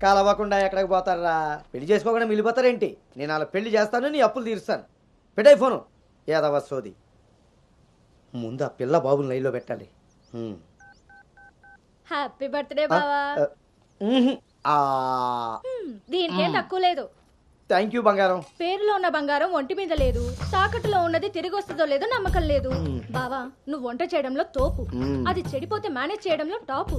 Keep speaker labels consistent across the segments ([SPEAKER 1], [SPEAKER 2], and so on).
[SPEAKER 1] కలవకుండా ఎక్కడికి పోతారా? పెళ్లి చేసుకోకుండా మిగిలిపోతారేంటి? నేను అలా పెళ్లి చేస్తాను, నీ అప్పులు తీరుస్తాను. పెట్టాయి ఫోను. ఏదవ సోది. ముందు ఆ పిల్ల బాబుని లైన్లో పెట్టాలి.
[SPEAKER 2] హ్యాపీ బర్త్డే బావా. దీనికేం తక్కువ లేదు.
[SPEAKER 1] థ్యాంక్ యూ బంగారం.
[SPEAKER 2] పేరులో ఉన్న బంగారం ఒంటి మీద లేదు, తాకట్టులో ఉన్నది తిరిగి వస్తుందో లేదో నమ్మకం లేదు. బావా నువ్వు వంట చేయడంలో తోపు, అది చెడిపోతే మేనేజ్ చేయడంలో టాపు.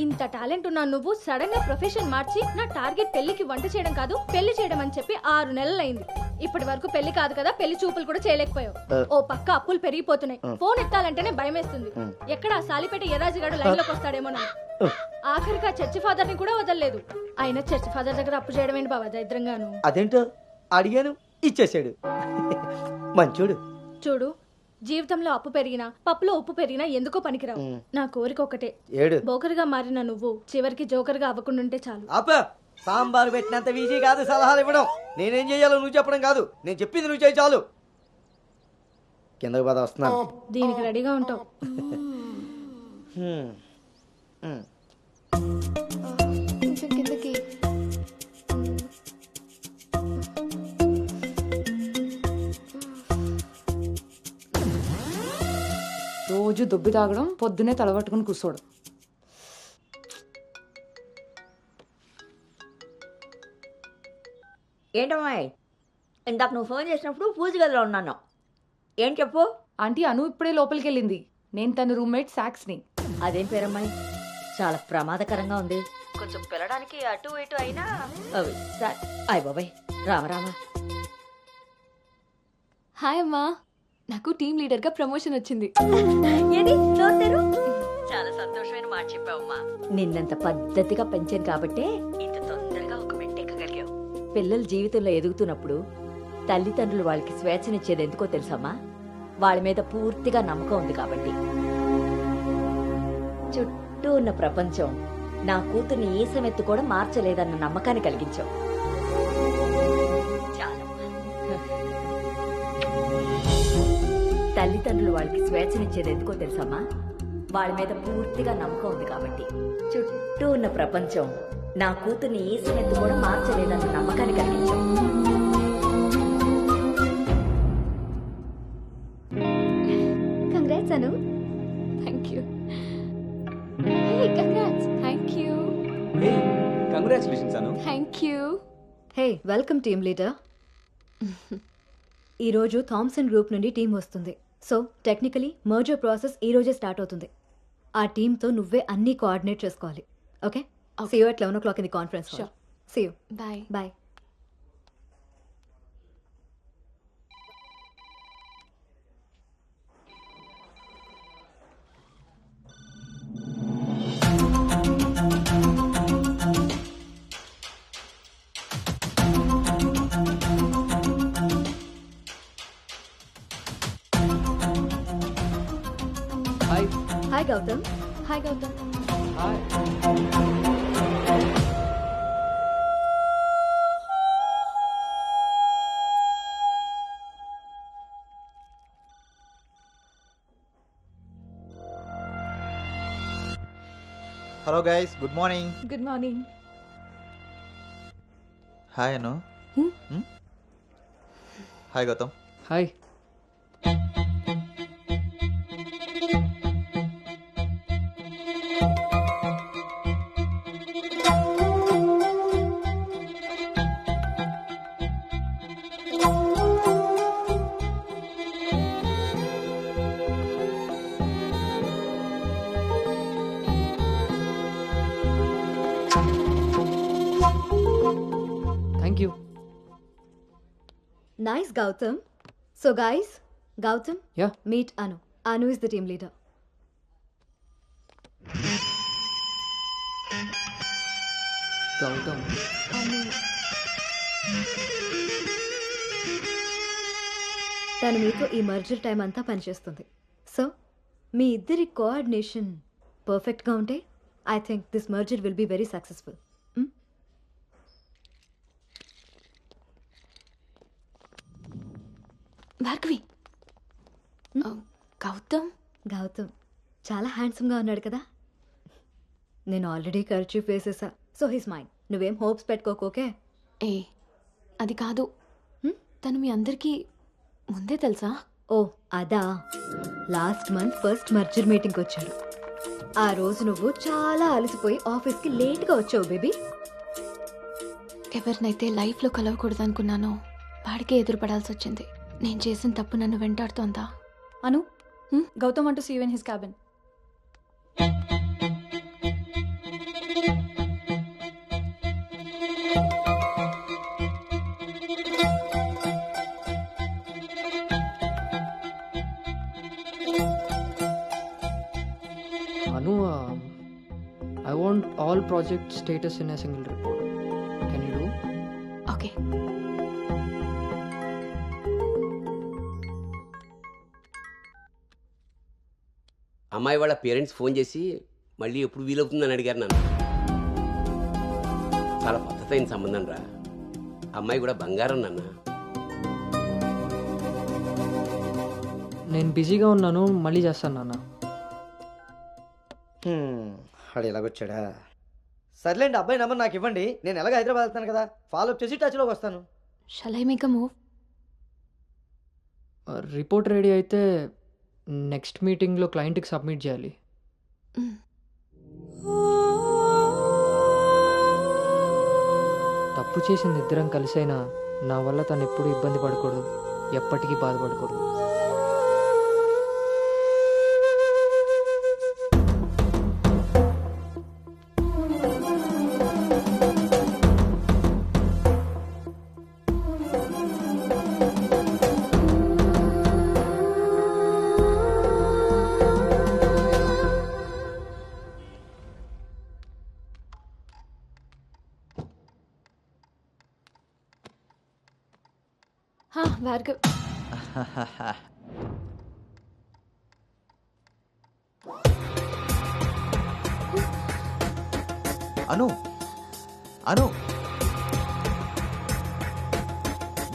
[SPEAKER 2] ఇంత టాలెంట్ ఉన్నా నువ్వు సడన్ గా ప్రొఫెషన్ మార్చి నా టార్గెట్ పెళ్లికి వంట చేయడం కాదు పెళ్లి చేయడం అని చెప్పి 6 నెలలైంది. ఇప్పటి వరకు పెళ్లి కాదు కదా, పెళ్లి చూపులు కూడా చేయలేకపోయావు. ఓ పక్క అప్పులు పెరిగిపోతున్నాయి, ఫోన్ ఎత్తాలంటేనే భయం వేస్తుంది. ఎక్కడ సాలిపేట ఎరాజిగాడు లైన్ లోకి వస్తాడేమో. ఆఖరిగా చర్చి ఫాదర్ ని కూడా వదలలేదు. ఆయన చర్చి ఫాదర్ దగ్గర అప్పు చేయడం ఏంటి బాబా దరిద్రంగాను.
[SPEAKER 1] అదేంటో అడిగాను, ఇచ్చేసాడు. మంచోడు.
[SPEAKER 2] చూడు, జీవితంలో అప్పు పెరిగినా పప్పులో ఉప్పు పెరిగినా ఎందుకో పనికిరావు. నా కోరిక ఒకటే, బోకర్గా మారిన నువ్వు చివరికి జోకర్గా అవ్వకుండుంటే చాలు.
[SPEAKER 1] సాంబారు పెట్టినంత ఈజీ కాదు సలహాలు ఇవ్వడం. నేనేం చేయాలో నువ్వు చెప్పడం కాదు, నేను చెప్పింది నువ్వు చేయి చాలు. కిందకు పద, వస్తున్నాను.
[SPEAKER 2] దీనికి రెడీగా ఉంటావు.
[SPEAKER 3] కొంచెం కిందకి.
[SPEAKER 4] రోజు దొబ్బి తాగడం, పొద్దునే తలబట్టుకుని కూర్చోడు.
[SPEAKER 5] ఏంటమ్మాయి, ఇందాక నువ్వు ఫోన్ చేసినప్పుడు పూజ గదిలో ఉన్నాను. ఏం చెప్పు.
[SPEAKER 4] ఆంటీ అను ఇప్పుడే లోపలికి వెళ్ళింది. నేను తన రూమ్మేట్ సాక్స్ని.
[SPEAKER 5] అదేం పేరమ్మాయి, చాలా ప్రమాదకరంగా ఉంది. కొంచెం పిల్లడానికి అటు ఇటు అయినా. అయ్ బాబాయ్, రామరామా.
[SPEAKER 3] హాయ్ అమ్మా, నాకు టీమ్ లీడర్ గా ప్రమోషన్ వచ్చింది.
[SPEAKER 5] ఏది చాలా సంతోషమైన మాట చెప్పావమ్మా. నిన్నంత పద్ధతిగా పెంచాను కాబట్టే ఇంత తొందరగా ఒక మెట్టెక్కగలిగావు. పిల్లల జీవితంలో ఎదుగుతున్నప్పుడు తల్లిదండ్రులు వాళ్ళకి స్వేచ్ఛనిచ్చేది ఎందుకో తెలుసమ్మా? వాళ్ళ మీద పూర్తిగా నమ్మకం ఉంది కాబట్టి. చుట్టూ ఉన్న ప్రపంచం నా కూతుర్ని ఏ సమెత్తు కూడా మార్చలేదన్న నమ్మకాన్ని కలిగించావు. తల్లిదండ్రులు వాళ్ళకి స్వేచ్ఛనిచ్చేది ఎందుకో తెలుసమ్మా? వాళ్ళ మీద పూర్తిగా నమ్మకం ఉంది కాబట్టి. చుట్టూ ఉన్న ప్రపంచం నా కూతుర్ని ఏ సమెత్తు కూడా మార్చలేదన్న నమ్మకాన్ని కలిగించావు.
[SPEAKER 3] Congrats Anu. Thank you. Hey congrats. Thank you.
[SPEAKER 6] Hey congratulations Anu.
[SPEAKER 3] Thank you.
[SPEAKER 7] Hey welcome team leader. ఈరోజు థామ్సన్ గ్రూప్ నుండి టీం వస్తుంది. సో టెక్నికలీ మర్జర్ ప్రాసెస్ ఈ రోజే స్టార్ట్ అవుతుంది. ఆ టీంతో నువ్వే అన్నీ కోఆర్డినేట్ చేసుకోవాలి. Okay, see you at 11 o'clock in the conference hall. See you.
[SPEAKER 3] Bye.
[SPEAKER 7] Bye.
[SPEAKER 6] Hi.
[SPEAKER 7] Hi Gautam.
[SPEAKER 3] Hi Gautam.
[SPEAKER 6] Hi.
[SPEAKER 8] Hello guys, good morning.
[SPEAKER 4] Good morning.
[SPEAKER 8] Hi Anu. Hi Gautam.
[SPEAKER 6] Hi. Thank you.
[SPEAKER 7] Nice Gautam. So guys, Gautam,
[SPEAKER 6] Yeah.
[SPEAKER 7] meet Anu. Anu is the team leader.
[SPEAKER 6] Gautam.
[SPEAKER 7] తను మీతో ఈ merger time అంతా పనిచేస్తుంది. So మీ ఇద్దరి coordination పర్ఫెక్ట్గా ఉంటే I think this merger will be very successful.
[SPEAKER 3] Bhargavi. Gautam.
[SPEAKER 7] Gautam చాలా హ్యాండ్సమ్గా ఉన్నాడు కదా. నేను ఆల్రెడీ ఖర్చు వేసేసా. So he's mine. నువ్వేం హోప్స్ పెట్టుకోకు, ఓకే?
[SPEAKER 3] ఏ అది కాదు. తను మీ అందరికీ ముందే తెలుసా?
[SPEAKER 7] ఓ అదా, లాస్ట్ మంత్ ఫస్ట్ మర్జర్ మీటింగ్కి వచ్చాడు. ఆ రోజు నువ్వు చాలా అలసిపోయి ఆఫీస్కి లేట్గా వచ్చావు బేబీ.
[SPEAKER 3] ఎవరినైతే లైఫ్లో కలవకూడదు అనుకున్నానో వాడికే ఎదురుపడాల్సి వచ్చింది. నేను చేసిన తప్పు నన్ను వెంటాడుతోందా?
[SPEAKER 9] అను, Gautam want to see you in his cabin.
[SPEAKER 10] Anu, I want all project status in a single report. Can you do?
[SPEAKER 3] Okay.
[SPEAKER 11] అమ్మాయి వాళ్ళ పేరెంట్స్ ఫోన్ చేసి మళ్ళీ ఎప్పుడు వీలవుతుందని అడిగారు నన్ను. చాలా పద్ధతైన సంబంధం రా. అమ్మాయి కూడా బంగారం నాన్న.
[SPEAKER 10] నేను బిజీగా ఉన్నాను, మళ్ళీ చేస్తాను నాన్న.
[SPEAKER 1] వాడు ఎలాగొచ్చాడా? సర్లేండి, అబ్బాయి నెంబర్ నాకు ఇవ్వండి. నేను ఎలాగ హైదరాబాద్ వెళ్తాను కదా, ఫాలోఅప్ చేసి టచ్లోకి వస్తాను.
[SPEAKER 3] Shall I make a move?
[SPEAKER 10] Report ready అయితే నెక్స్ట్ మీటింగ్లో క్లయింట్కి సబ్మిట్ చేయాలి. తప్పు చేసింది ఇద్దరం కలిసైనా నా వల్ల తను ఎప్పుడు ఇబ్బంది పడకూడదు, ఎప్పటికీ బాధపడకూడదు.
[SPEAKER 3] Bhargav,
[SPEAKER 8] Anu Anu,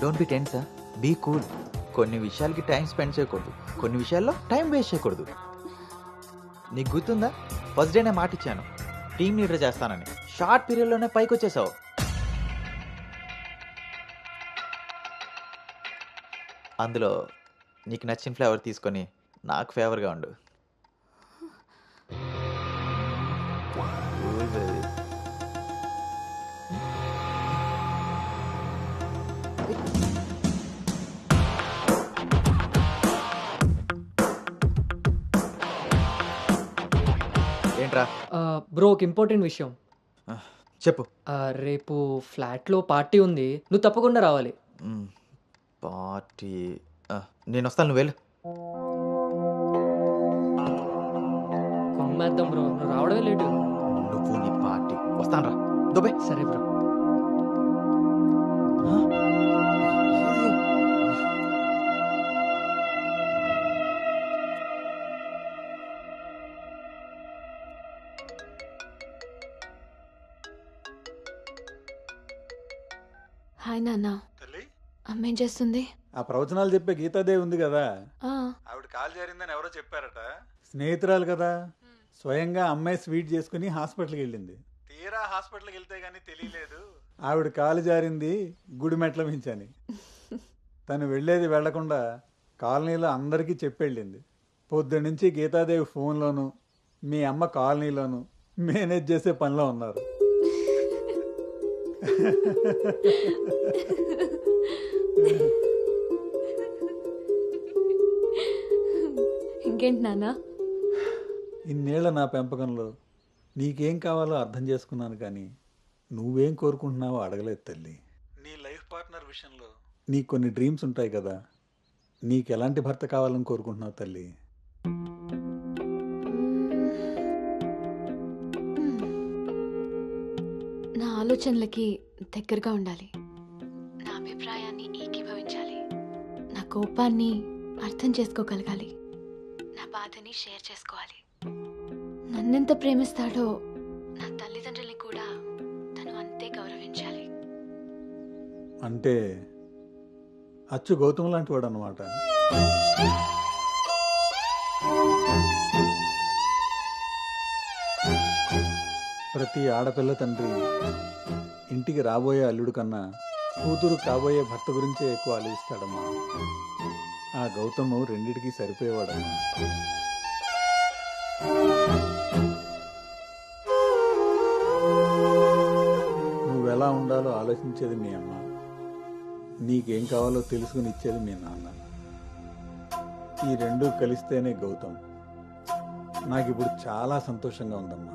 [SPEAKER 8] don't be tense, be cool. కొన్ని విషయాలకి టైం స్పెండ్ చేయకూడదు, కొన్ని విషయాల్లో టైం వేస్ట్ చేయకూడదు. నీకు గుర్తుందా, ఫస్ట్ డే నేను మాట ఇచ్చాను టీమ్ లీడర్ చేస్తానని. షార్ట్ పీరియడ్లోనే పైకి వచ్చేసావు. అందులో నీకు నచ్చిన ఫ్లేవర్ తీసుకొని నాకు ఫేవర్గా ఉండు. ఏంట్రా?
[SPEAKER 10] బ్రో, ఒక ఇంపార్టెంట్ విషయం
[SPEAKER 8] చెప్పు.
[SPEAKER 10] రేపు ఫ్లాట్లో పార్టీ ఉంది, నువ్వు తప్పకుండా రావాలి.
[SPEAKER 8] పార్టీ? నేను వస్తాను, నువ్వు వెళ్ళు.
[SPEAKER 10] కొమ్మేద్దాం బ్రో, నువ్వు రావడమే లేటు.
[SPEAKER 8] నువ్వు నీ పార్టీ, వస్తాను రా. దుబాయ్.
[SPEAKER 10] సరే బ్రో.
[SPEAKER 3] హాయ్ నాన్న. అమ్మ ఏం చేస్తుంది?
[SPEAKER 12] ఆ ప్రవచనాలు చెప్పే గీతాదేవి ఉంది కదా,
[SPEAKER 3] ఆ,
[SPEAKER 12] ఆవిడ కాల్ జారిందని ఎవరో చెప్పారట. స్నేహితురాలు కదా, స్వయంగా అమ్మాయి స్వీట్ చేసుకుని హాస్పిటల్కి వెళ్ళింది. తీరా హాస్పిటల్కి వెళ్తే గానీ తెలియలేదు ఆవిడ కాలు జారింది గుడి మెట్ల మించని. తను వెళ్ళేది వెళ్లకుండా కాలనీలో అందరికీ చెప్పెళ్ళింది. పొద్దున్నుంచి గీతాదేవి ఫోన్లోను, మీ అమ్మ కాలనీలోను మేనేజ్ చేసే పనిలో ఉన్నారు.
[SPEAKER 3] ఇంకేంటి నాన్న?
[SPEAKER 12] ఇన్నేళ్ల నా పెంపకంలో నీకేం కావాలో అర్థం చేసుకున్నాను, కానీ నువ్వేం కోరుకుంటున్నావో అడగలేదు తల్లి. నీ లైఫ్ పార్ట్నర్ విషయంలో నీకు కొన్ని డ్రీమ్స్ ఉంటాయి కదా, నీకు ఎలాంటి భర్త కావాలని కోరుకుంటున్నావు తల్లి?
[SPEAKER 3] నా ఆలోచనలకి దగ్గరగా ఉండాలి, నా అభిప్రాయాన్ని ఏకీభవించాలి, నా కోపాన్ని అర్థం చేసుకోగలగాలి, నా బాధని షేర్ చేసుకోవాలి. నన్నెంత ప్రేమిస్తాడో నా తల్లిదండ్రుల్ని కూడా తను అంతే గౌరవించాలి.
[SPEAKER 12] అంటే అచ్చు గౌతమ్ లాంటి వాడు అన్నమాట. ప్రతి ఆడపిల్ల తండ్రి ఇంటికి రాబోయే అల్లుడు కన్నా కూతురు కాబోయే భర్త గురించే ఎక్కువ ఆలోచిస్తాడమ్మా. ఆ గౌతమ్ రెండిటికి సరిపోయేవాడమ్మా. నువ్వెలా ఉండాలో ఆలోచించేది మీ అమ్మ, నీకేం కావాలో తెలుసుకుని ఇచ్చేది మీ నాన్న. ఈ రెండూ కలిస్తేనే గౌతమ్. నాకిప్పుడు చాలా సంతోషంగా ఉందమ్మా.